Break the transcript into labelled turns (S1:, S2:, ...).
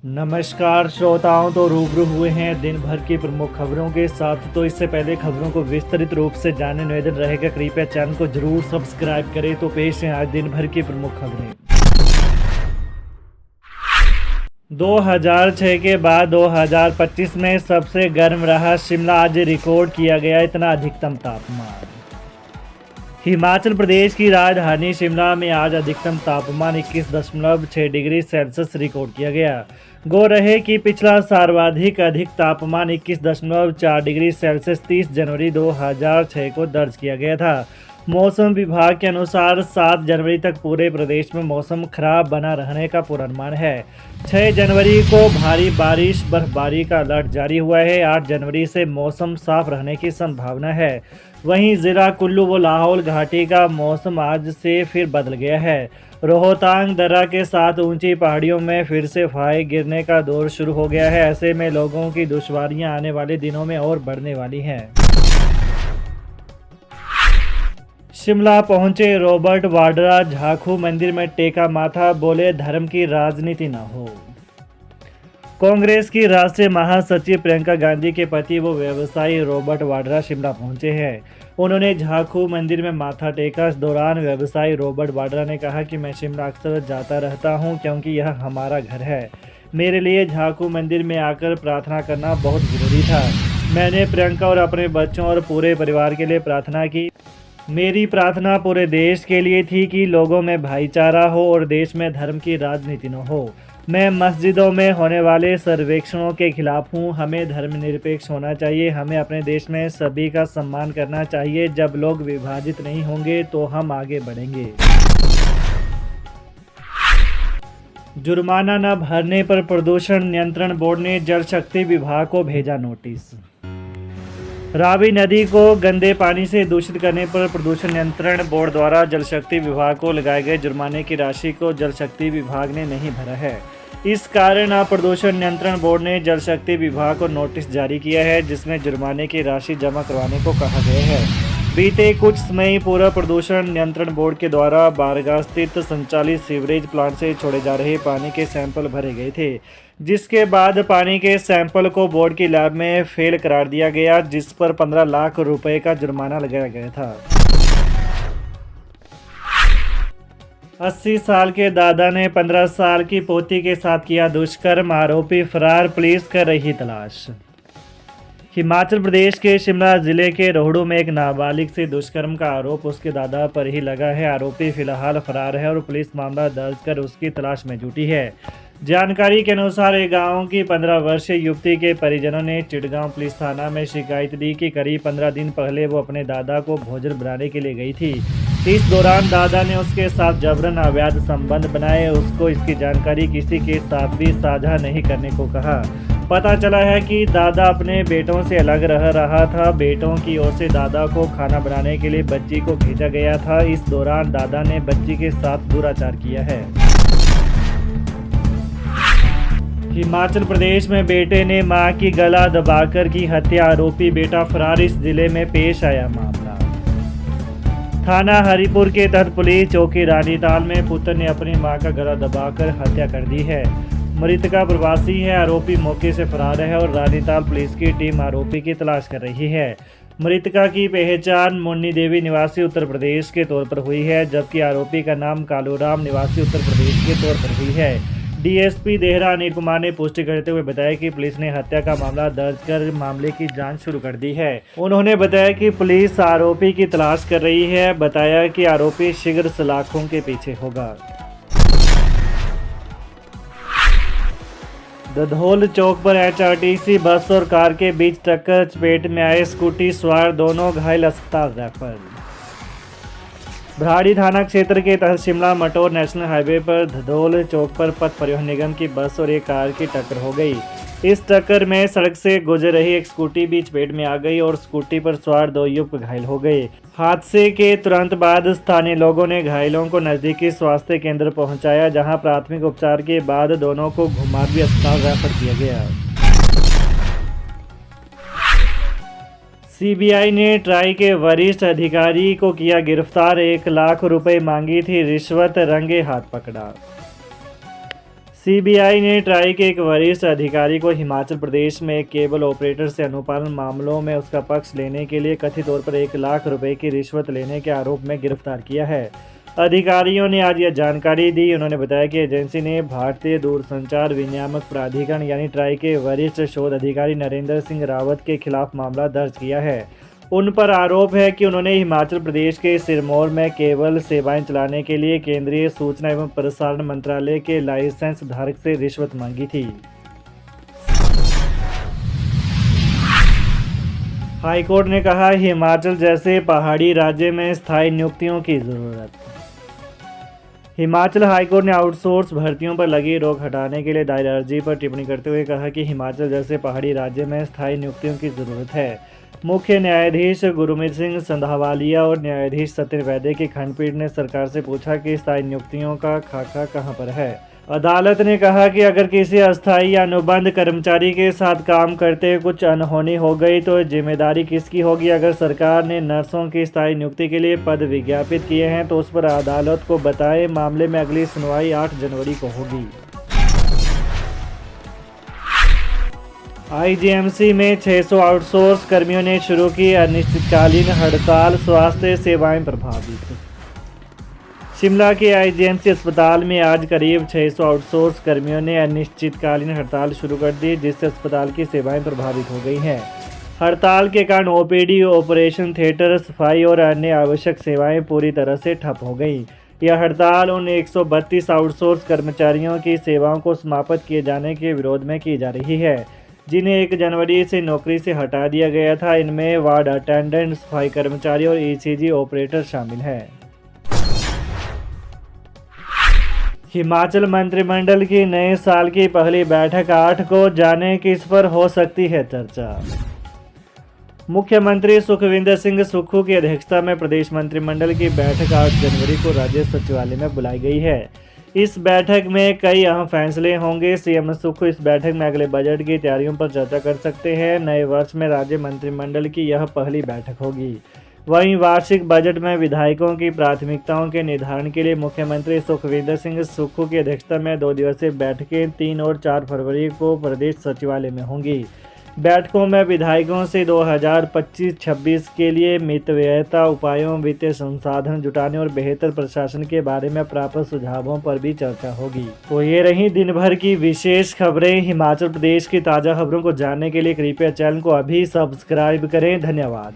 S1: नमस्कार श्रोताओं, तो रूबरू हुए हैं दिन भर की प्रमुख खबरों के साथ। तो इससे पहले खबरों को विस्तृत रूप से जानने निवेदन रहेगा, कृपया चैनल को जरूर सब्सक्राइब करें। तो पेश है आज दिन भर की प्रमुख खबरें। 2006 के बाद 2025 में सबसे गर्म रहा शिमला। आज रिकॉर्ड किया गया इतना अधिकतम तापमान। हिमाचल प्रदेश की राजधानी शिमला में आज अधिकतम तापमान 21.6 डिग्री सेल्सियस रिकॉर्ड किया गया। गौर रहे कि पिछला सर्वाधिक अधिक तापमान 21.4 डिग्री सेल्सियस 30 जनवरी 2006 को दर्ज किया गया था। मौसम विभाग के अनुसार 7 जनवरी तक पूरे प्रदेश में मौसम खराब बना रहने का पूर्वानुमान है। 6 जनवरी को भारी बारिश बर्फबारी का अलर्ट जारी हुआ है। 8 जनवरी से मौसम साफ रहने की संभावना है। वहीं जिला कुल्लू व लाहौल घाटी का मौसम आज से फिर बदल गया है। रोहतांग दर्रा के साथ ऊंची पहाड़ियों में फिर से फाहे गिरने का दौर शुरू हो गया है। ऐसे में लोगों की दुश्वारियां आने वाले दिनों में और बढ़ने वाली हैं। शिमला पहुंचे रॉबर्ट वाड्रा, झाखू मंदिर में टेका माथा, बोले धर्म की राजनीति न हो। कांग्रेस की राष्ट्रीय महासचिव प्रियंका गांधी के पति वो व्यवसायी रॉबर्ट वाड्रा शिमला पहुंचे हैं। उन्होंने झाखू मंदिर में माथा टेका। इस दौरान व्यवसायी रॉबर्ट वाड्रा ने कहा कि मैं शिमला अक्सर जाता रहता हूं क्योंकि यह हमारा घर है। मेरे लिए झाखू मंदिर में आकर प्रार्थना करना बहुत जरूरी था। मैंने प्रियंका और अपने बच्चों और पूरे परिवार के लिए प्रार्थना की। मेरी प्रार्थना पूरे देश के लिए थी कि लोगों में भाईचारा हो और देश में धर्म की राजनीति न हो। मैं मस्जिदों में होने वाले सर्वेक्षणों के खिलाफ हूँ। हमें धर्मनिरपेक्ष होना चाहिए। हमें अपने देश में सभी का सम्मान करना चाहिए। जब लोग विभाजित नहीं होंगे तो हम आगे बढ़ेंगे। जुर्माना न भरने पर प्रदूषण नियंत्रण बोर्ड ने जल शक्ति विभाग को भेजा नोटिस। रावी नदी को गंदे पानी से दूषित करने पर प्रदूषण नियंत्रण बोर्ड द्वारा जल शक्ति विभाग को लगाए गए जुर्माने की राशि को जल शक्ति विभाग ने नहीं भरा है। इस कारण प्रदूषण नियंत्रण बोर्ड ने जल शक्ति विभाग को नोटिस जारी किया है, जिसमें जुर्माने की राशि जमा करवाने को कहा गया है। बीते कुछ समय पूर्व प्रदूषण नियंत्रण बोर्ड के द्वारा बारगाह स्थित संचालित सीवरेज प्लांट से छोड़े जा रहे पानी के सैंपल भरे गए थे, जिसके बाद पानी के सैंपल को बोर्ड की लैब में फेल करार दिया गया, जिस पर 15 लाख रुपए का जुर्माना लगाया गया था। 80 साल के दादा ने 15 साल की पोती के साथ किया दुष्कर्म, आरोपी फरार, पुलिस कर रही तलाश। हिमाचल प्रदेश के शिमला जिले के रोहड़ू में एक नाबालिग से दुष्कर्म का आरोप उसके दादा पर ही लगा है। आरोपी फिलहाल फरार है और पुलिस मामला दर्ज कर उसकी तलाश में जुटी है। जानकारी के अनुसार एक गांव की 15 वर्षीय युवती के परिजनों ने चिटगांव पुलिस थाना में शिकायत दी कि करीब 15 दिन पहले वो अपने दादा को भोजन बनाने के लिए गई थी। इस दौरान दादा ने उसके साथ जबरन अवैध संबंध बनाए। उसको इसकी जानकारी किसी के साथ भी साझा नहीं करने को कहा। पता चला है कि दादा अपने बेटों से अलग रह रहा था। बेटों की ओर से दादा को खाना बनाने के लिए बच्ची को भेजा गया था। इस दौरान दादा ने बच्ची के साथ दुराचार किया है। हिमाचल प्रदेश में बेटे ने मां की गला दबाकर की हत्या, आरोपी बेटा फरार। इस जिले में पेश आया मामला। थाना हरिपुर के तहत पुलिस चौकी रानीताल में पुत्र ने अपनी मां का गला दबाकर हत्या कर दी है। मृतका प्रवासी है। आरोपी मौके से फरार है और रानीताल पुलिस की टीम आरोपी की तलाश कर रही है। मृतका की पहचान मुन्नी देवी निवासी उत्तर प्रदेश के तौर पर हुई है, जबकि आरोपी का नाम कालूराम निवासी उत्तर प्रदेश के तौर पर हुई है। डीएसपी देहरा अनिल कुमार ने पुष्टि करते हुए बताया कि पुलिस ने हत्या का मामला दर्ज कर मामले की जांच शुरू कर दी है। उन्होंने बताया कि पुलिस आरोपी की तलाश कर रही है। बताया कि आरोपी शीघ्र सलाखों के पीछे होगा। दधोल चौक पर एचआरटीसी बस और कार के बीच टक्कर, चपेट में आए स्कूटी सवार, दोनों घायल, अस्पताल रेफर। भराड़ी थाना क्षेत्र के तहत शिमला मटोर नेशनल हाईवे पर धधोल चौक पर पथ परिवहन निगम की बस और एक कार की टक्कर हो गई। इस टक्कर में सड़क से गुजर रही एक स्कूटी भी चपेट में आ गई और स्कूटी पर सवार 2 युवक घायल हो गए। हादसे के तुरंत बाद स्थानीय लोगों ने घायलों को नजदीकी स्वास्थ्य केंद्र पहुंचाया, जहां प्राथमिक उपचार के बाद दोनों को घुमारवीं अस्पताल रेफर किया गया। सीबीआई ने ट्राई के वरिष्ठ अधिकारी को किया गिरफ्तार। 1 लाख रुपए मांगी थी रिश्वत, रंगे हाथ पकड़ा। सीबीआई ने ट्राई के एक वरिष्ठ अधिकारी को हिमाचल प्रदेश में एक केबल ऑपरेटर से अनुपालन मामलों में उसका पक्ष लेने के लिए कथित तौर पर 1 लाख रुपए की रिश्वत लेने के आरोप में गिरफ्तार किया है। अधिकारियों ने आज यह जानकारी दी। उन्होंने बताया कि एजेंसी ने भारतीय दूरसंचार विनियामक प्राधिकरण यानी ट्राई के वरिष्ठ शोध अधिकारी नरेंद्र सिंह रावत के खिलाफ मामला दर्ज किया है। उन पर आरोप है कि उन्होंने हिमाचल प्रदेश के सिरमौर में केबल सेवाएं चलाने के लिए केंद्रीय सूचना एवं प्रसारण मंत्रालय के लाइसेंस धारक से रिश्वत मांगी थी। हाईकोर्ट ने कहा, हिमाचल जैसे पहाड़ी राज्य में स्थायी नियुक्तियों की जरूरत। हिमाचल हाईकोर्ट ने आउटसोर्स भर्तियों पर लगी रोक हटाने के लिए दायर अर्जी पर टिप्पणी करते हुए कहा कि हिमाचल जैसे पहाड़ी राज्य में स्थायी नियुक्तियों की जरूरत है। मुख्य न्यायाधीश गुरमीत सिंह संधावालिया और न्यायाधीश सत्यन वैद्य की खंडपीठ ने सरकार से पूछा कि स्थायी नियुक्तियों का खाका कहां पर है। अदालत ने कहा कि अगर किसी अस्थायी या अनुबंध कर्मचारी के साथ काम करते कुछ अनहोनी हो गई तो जिम्मेदारी किसकी होगी। अगर सरकार ने नर्सों की स्थायी नियुक्ति के लिए पद विज्ञापित किए हैं तो उस पर अदालत को बताए। मामले में अगली सुनवाई 8 जनवरी को होगी। आईजीएमसी में 600 आउटसोर्स कर्मियों ने शुरू की अनिश्चितकालीन हड़ताल, स्वास्थ्य सेवाएं प्रभावित। शिमला के आईजीएमसी अस्पताल में आज करीब 600 आउटसोर्स कर्मियों ने अनिश्चितकालीन हड़ताल शुरू कर दी, जिससे अस्पताल की सेवाएं प्रभावित हो गई हैं। हड़ताल के कारण ओपीडी, ऑपरेशन थिएटर, सफाई और अन्य आवश्यक सेवाएं पूरी तरह से ठप हो गई। यह हड़ताल उन 132 आउटसोर्स कर्मचारियों की सेवाओं को समाप्त किए जाने के विरोध में की जा रही है, जिन्हें 1 जनवरी से नौकरी से हटा दिया गया था। इनमें वार्ड अटेंडेंट, सफाई कर्मचारी और ईसीजी ऑपरेटर शामिल हैं। हिमाचल मंत्रिमंडल की नए साल की पहली बैठक 8 को, जाने किस पर हो सकती है चर्चा। मुख्यमंत्री सुखविंदर सिंह सुक्खू की अध्यक्षता में प्रदेश मंत्रिमंडल की बैठक 8 जनवरी को राज्य सचिवालय में बुलाई गई है। इस बैठक में कई अहम फैसले होंगे। सीएम सुक्खू इस बैठक में अगले बजट की तैयारियों पर चर्चा कर सकते हैं। नए वर्ष में राज्य मंत्रिमंडल की यह पहली बैठक होगी। वहीं वार्षिक बजट में विधायकों की प्राथमिकताओं के निर्धारण के लिए मुख्यमंत्री सुखविंदर सिंह सुक्खू की अध्यक्षता में 2 दिवसीय बैठकें 3 और 4 फरवरी को प्रदेश सचिवालय में होंगी। बैठकों में विधायकों से 2025-26 के लिए मितव्ययता उपायों, वित्तीय संसाधन जुटाने और बेहतर प्रशासन के बारे में प्राप्त सुझावों पर भी चर्चा होगी। तो ये रही दिन भर की विशेष खबरें। हिमाचल प्रदेश की ताज़ा खबरों को जानने के लिए कृपया चैनल को अभी सब्सक्राइब करें। धन्यवाद।